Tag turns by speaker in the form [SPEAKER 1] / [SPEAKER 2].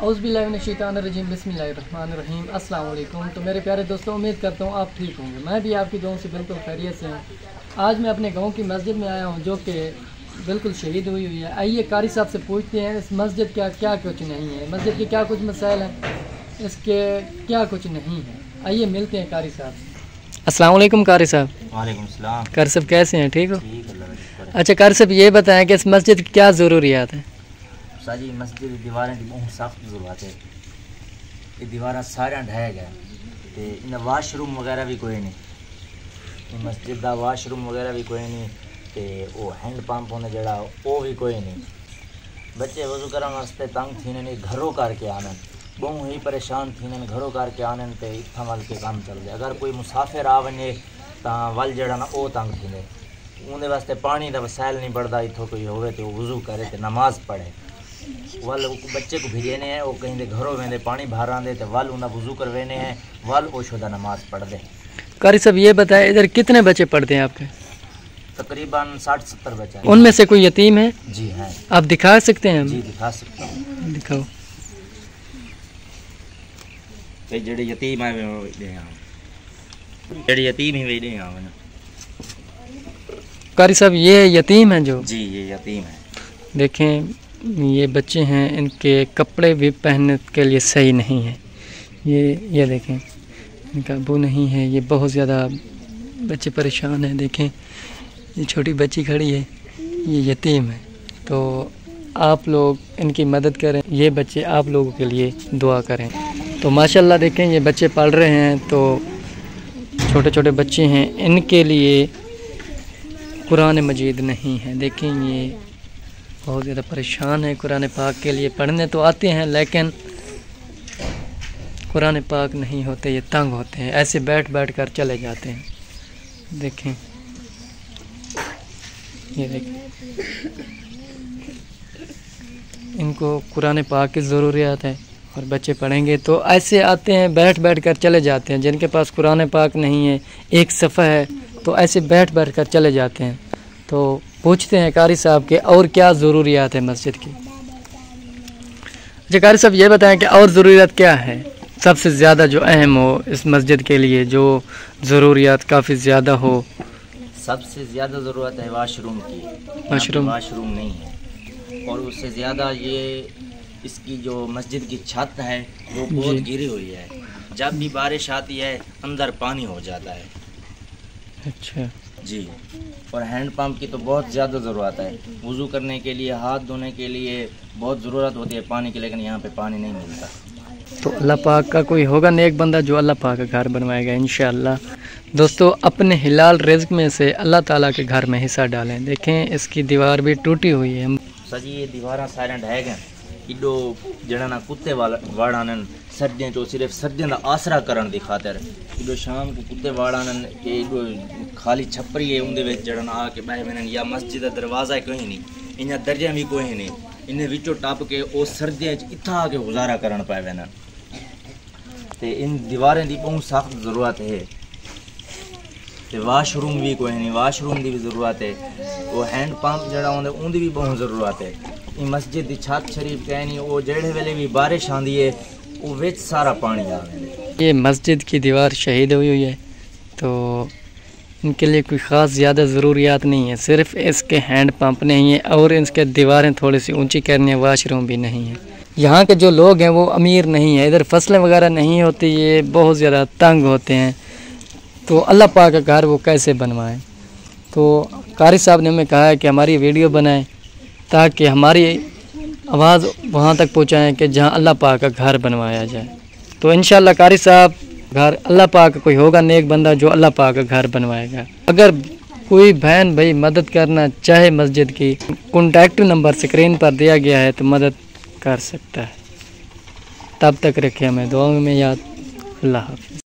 [SPEAKER 1] औज़ुबिल्लाहिमिनश्शैतानिर्रजीम बिस्मिल्लाहिर्रहमानिर्रहीम अस्सलाम वालेकुम। तो मेरे प्यारे दोस्तों, उम्मीद करता हूँ आप ठीक होंगे। मैं भी आपकी दुआओं से बिल्कुल खैरियत से हूँ। आज मैं अपने गांव की मस्जिद में आया हूँ जो कि बिल्कुल शहीद हुई है। आइए कारी साहब से पूछते हैं इस मस्जिद का क्या कुछ नहीं है, मस्जिद के क्या कुछ मसाइल हैं, इसके क्या कुछ नहीं है। आइए मिलते हैं कारी साहब से। अस्सलाम वालेकुम कारी साहब।
[SPEAKER 2] वालेकुम सलाम।
[SPEAKER 1] कारी साहब कैसे हैं, ठीक हो?
[SPEAKER 2] ठीक।
[SPEAKER 1] अच्छा कारी साहब ये बताएं कि इस मस्जिद की क्या ज़रूरियात है?
[SPEAKER 2] साजी मस्जिद दी दीवारें दी बहुत सख्त ज़रूरत है। ये दीवारा सारे ढह गए ते इन वाशरूम वगैरह भी कोई नहीं, मस्जिद दा वाशरूम वगैरह भी कोई नहीं ते वो हैंड पंप होने जड़ा वो भी कोई नहीं। बच्चे वजू करने वास्ते तंग थी ने घरों करके आने, बहुत ही परेशान थी ने घरों करके आने ते इत्थां वल के काम चल जाए। अगर कोई मुसाफिर आ वने तां वल जड़ा ना वो तंग थी ने उनके वास्ते पानी का वसाइल नहीं बढ़ता। इतों कोई होवे तो वजू करे तो नमाज पढ़े। वल बच्चे को भेजने हैं वो कहीं घरों वेंदे पानी भर आते तो वल उन्हें वजू करवेने हैं, वल ओशोदा नमाज पढ़ते।
[SPEAKER 1] कारी साहब ये बताएं इधर कितने बच्चे पढ़ते हैं आपके?
[SPEAKER 2] तकरीबन 60-70 बच्चे।
[SPEAKER 1] उनमें से कोई यतीम है?
[SPEAKER 2] जी हैं।
[SPEAKER 1] आप दिखा सकते हैं?
[SPEAKER 2] जी दिखा सकता हूँ।
[SPEAKER 1] दिखाओ।
[SPEAKER 2] जेडे यतीम है जेडे यतीम ही वे
[SPEAKER 1] कारी साहब ये यतीम हैं जो?
[SPEAKER 2] जी ये यतीम है।
[SPEAKER 1] देखें ये बच्चे हैं, इनके कपड़े भी पहनने के लिए सही नहीं है। ये देखें इनका अबू नहीं है। ये बहुत ज़्यादा बच्चे परेशान हैं। देखें ये छोटी बच्ची खड़ी है, ये यतीम है। तो आप लोग इनकी मदद करें, ये बच्चे आप लोगों के लिए दुआ करें। तो माशाल्लाह देखें ये बच्चे पढ़ रहे हैं, तो छोटे छोटे बच्चे हैं, इनके लिए कुरान मजीद नहीं है। देखें ये बहुत ज़्यादा परेशान है। कुरान पाक के लिए पढ़ने तो आते हैं लेकिन कुरान पाक नहीं होते, ये तंग होते हैं, ऐसे बैठ बैठ कर चले जाते हैं। देखें ये देखें इनको कुरान पाक की ज़रूरियात है और बच्चे पढ़ेंगे तो ऐसे आते हैं, बैठ बैठ कर चले जाते हैं। जिनके पास कुरान पाक नहीं है, एक सफ़ा है, तो ऐसे बैठ बैठ कर चले जाते हैं। तो पूछते हैं कारी साहब के और क्या ज़रूरियात है मस्जिद की। अच्छा कारी साहब ये बताएं कि और ज़रूरियात क्या है सबसे ज़्यादा जो अहम हो इस मस्जिद के लिए, जो ज़रूरियात काफ़ी ज़्यादा हो?
[SPEAKER 2] सबसे ज़्यादा ज़रूरत है वाशरूम की। वाशरूम नहीं है। और उससे ज़्यादा ये इसकी जो मस्जिद की छत है वो बहुत गिरी हुई है। जब भी बारिश आती है अंदर पानी हो जाता है।
[SPEAKER 1] अच्छा
[SPEAKER 2] जी। और हैंड पंप की तो बहुत ज़्यादा ज़रूरत है। वज़ू करने के लिए, हाथ धोने के लिए बहुत ज़रूरत होती है पानी की, लेकिन यहाँ पे पानी नहीं मिलता।
[SPEAKER 1] तो अल्लाह पाक का कोई होगा नेक बंदा जो अल्लाह पाक का घर बनवाएगा इंशाअल्लाह। दोस्तों अपने हिलाल रिज़्क में से अल्लाह ताला के घर में हिस्सा डालें। देखें इसकी दीवार भी टूटी हुई है।
[SPEAKER 2] सजी ये दीवार सारे ढह गए। इडो जड़ा ना कुत्ते वाड़ आनन सर्दियों चो सिर्फ सर्दियों का आसरा करन दी खातिर इडो शाम को कुत्ते वाड़ आनन। इडो खाली छपरी है उनदे विच जड़न आके बह वेनन। या मस्जिद दा दरवाज़ा कोई नहीं, इन्हां दर्जा भी कोई नहीं, इन्हें विचों टप के वो सर्दियों इत्था आके गुजारा करन पाए वेनन। ते इन दीवारें की बहुत सख्त ज़रूरत है। ते वाशरूम भी कोई नहीं, वाशरूम की भी ज़रूरत है। वो हैंड पंप जड़ा होंदे उनकी भी बहुत ज़रूरत है। ये मस्जिद की छत शरीफ कह नहीं, वो जेड़े वेले भी बारिश आती है वो विच सारा पानी आ गया।
[SPEAKER 1] ये मस्जिद की दीवार शहीद हुई है तो इनके लिए कोई ख़ास ज़्यादा ज़रूरियात नहीं है, सिर्फ इसके हैंड पंप नहीं है और इसके दीवारें थोड़ी सी ऊंची करनी है, वाशरूम भी नहीं है। यहाँ के जो लोग हैं वो अमीर नहीं है, इधर फसलें वगैरह नहीं होती, ये बहुत ज़्यादा तंग होते हैं। तो अल्लाह पाक का घर वो कैसे बनवाएं? तो कारी साहब ने हमें कहा है कि हमारी वीडियो बनाएं ताकि हमारी आवाज़ वहाँ तक पहुँचाएँ कि जहाँ अल्लाह पाक का घर बनवाया जाए। तो इंशाअल्लाह कारी साहब घर अल्लाह पाक कोई होगा नेक बंदा जो अल्लाह पाक का घर बनवाएगा। अगर कोई बहन भाई मदद करना चाहे मस्जिद की, कॉन्टैक्ट नंबर स्क्रीन पर दिया गया है तो मदद कर सकता है। तब तक रखें हमें दुआ में याद। अल्लाह हाफ़िज़।